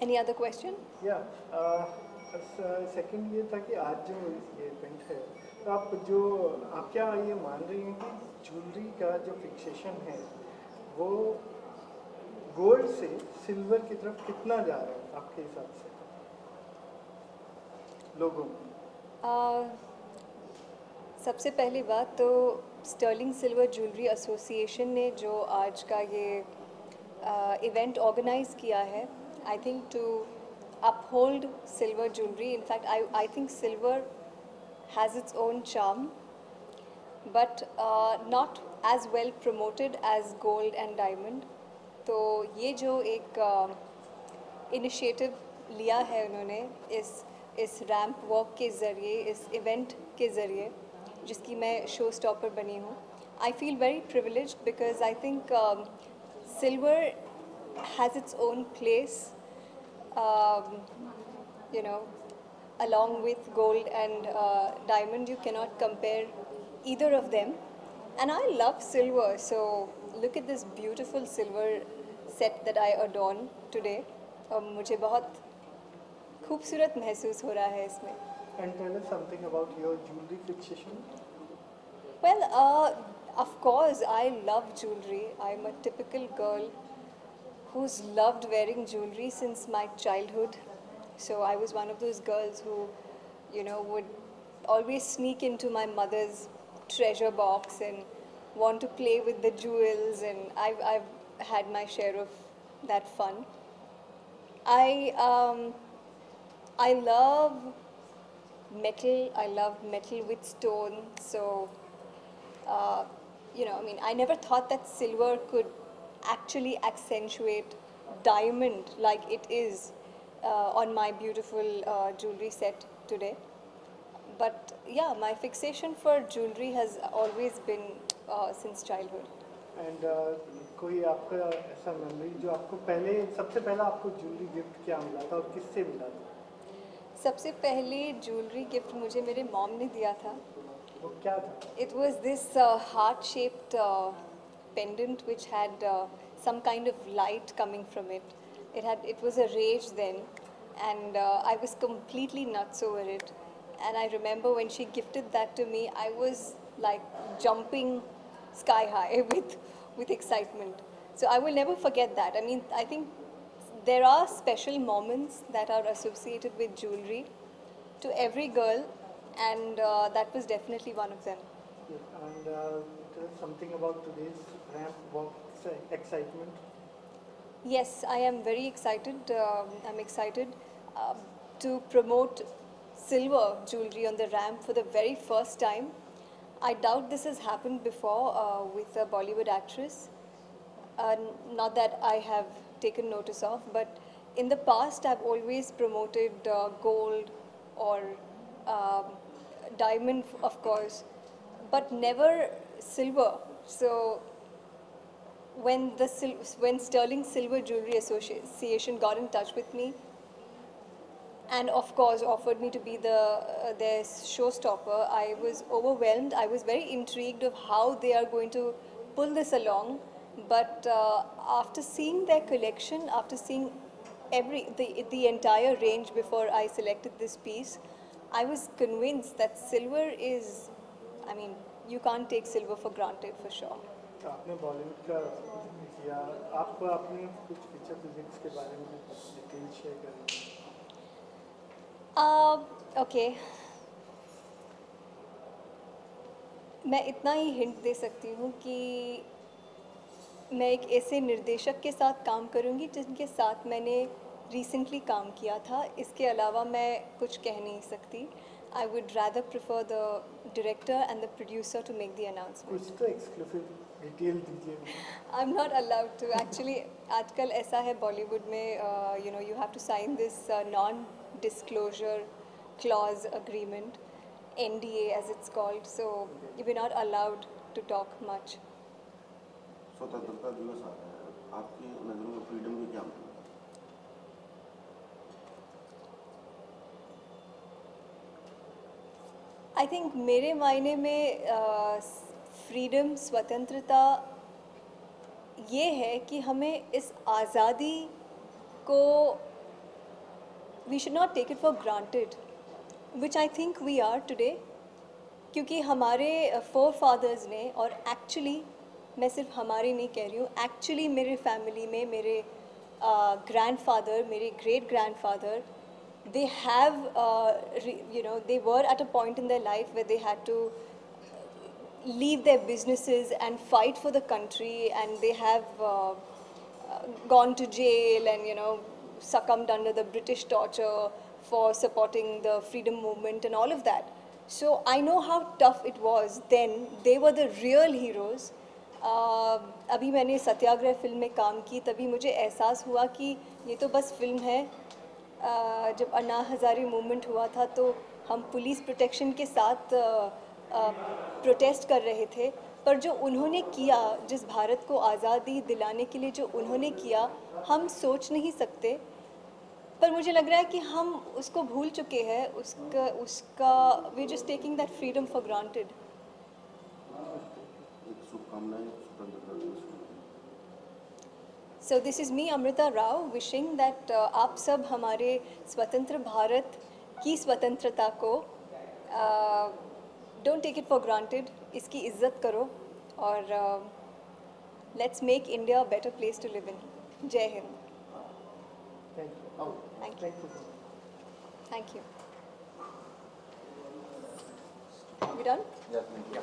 Any other question? या second ये था कि आज जो ये इवेंट है, तो आप क्या ये मान रही हैं कि ज्वेलरी का जो फिक्सेशन है वो गोल्ड से सिल्वर की तरफ कितना जा रहा है आपके हिसाब से लोगों में? सबसे पहली बात तो स्टर्लिंग सिल्वर ज्वेलरी एसोसिएशन ने जो आज का ये इवेंट ऑर्गेनाइज किया है, I think to uphold silver jewelry. In fact, I think silver has its own charm, but not as well promoted as gold and diamond. तो ये जो एक इनिशिएटिव लिया है उन्होंने इस रैम्प वॉक के ज़रिए, इस इवेंट के ज़रिए, जिसकी मैं शो स्टॉपर बनी हूँ, I feel very privileged because I think silver has its own place, you know, along with gold and diamond. You cannot compare either of them. And I love silver, so look at this beautiful silver set that I adorn today. मुझे बहुत खूबसूरत महसूस हो रहा है इसमें. And tell us something about your jewelry fixation. Well, of course, I love jewelry. I'm a typical girl who's loved wearing jewelry since my childhood. So I was one of those girls who, would always sneak into my mother's treasure box and want to play with the jewels, and I've had my share of that fun. I love metal. I love metal with stone. So, I never thought that silver could actually accentuate diamond like it is on my beautiful jewelry set today. But yeah, my fixation for jewelry has always been since childhood. And कोई आपका ऐसा memory जो आपको सबसे पहला आपको jewellery gift क्या मिला था और किससे मिला था? सबसे पहले ज्वेलरी गिफ्ट मुझे मेरे मॉम ने दिया था. वो क्या था? It was this heart-shaped pendant which had some kind of light coming from it. It was a rage then, and I was completely nuts over it. And I remember when she gifted that to me, I was like jumping sky high with excitement. So I will never forget that. I mean, I think there are special moments that are associated with jewelry to every girl, and that was definitely one of them. Yeah, and tell us something about today's ramp walk excitement. Yes, I am very excited. I'm excited to promote silver jewelry on the ramp for the very first time. I doubt this has happened before with a Bollywood actress. Not that I have taken notice of, but in the past I've always promoted gold or diamond, of course, but never silver. So when Sterling Silver Jewelry Association got in touch with me, and of course offered me to be their showstopper, I was overwhelmed. I was very intrigued of how they are going to pull this along. But after seeing their collection, after seeing the entire range before I selected this piece, I was convinced that silver is, I mean, you can't take silver for granted for sure. आपने बॉलीवुड का किया, आप अपने कुछ feature physics के बारे में detail share करेंगे? ओके, मैं इतना ही हिंट दे सकती हूँ कि मैं एक ऐसे निर्देशक के साथ काम करूँगी जिनके साथ मैंने रिसेंटली काम किया था. इसके अलावा मैं कुछ कह नहीं सकती. I would rather prefer the director and the producer to make the announcement. कुछ तो एक्सक्लूसिव डिटेल दीजिए. I'm not allowed to. Actually, आजकल ऐसा है बॉलीवुड में, you have to sign this non-disclosure clause agreement, NDA as it's called. So we're not allowed to talk much. स्वतंत्रता दिवस आ रहा है, आपकी नज़रों में फ्रीडम की क्या मतलब? I think मेरे मायने में फ्रीडम, स्वतंत्रता ये है कि हमें इस आज़ादी को we should not take it for granted, which I think we are today. क्योंकि हमारे forefathers ने, और actually मैं सिर्फ हमारे नहीं कह रही हूँ, actually मेरे family में मेरे grandfather, मेरे great grandfather, they have, they were at a point in their life where they had to leave their businesses and fight for the country, and they have gone to jail and succumbed under the British torture for supporting the freedom movement and all of that. So I know how tough it was then. They were the real heroes. अभी मैंने सत्याग्रह film में काम की, तभी मुझे एहसास हुआ कि ये तो बस फिल्म है. जब अन्ना हज़ारे मूवमेंट हुआ था तो हम पुलिस प्रोटेक्शन के साथ प्रोटेस्ट कर रहे थे, पर जो उन्होंने किया, जिस भारत को आज़ादी दिलाने के लिए जो उन्होंने किया, हम सोच नहीं सकते. पर मुझे लग रहा है कि हम उसको भूल चुके हैं, उसका we just taking that freedom for granted. एक शुभकामनाएं स्वतंत्रता दिवस की. So this is me, Amrita Rao, wishing that आप सब हमारे स्वतंत्र भारत की स्वतंत्रता को don't take it for granted, इसकी इज्जत करो, और let's make India a better place to live in. जय Hind. Thank you. Thank you. Thank you. We done? Yeah, thank you.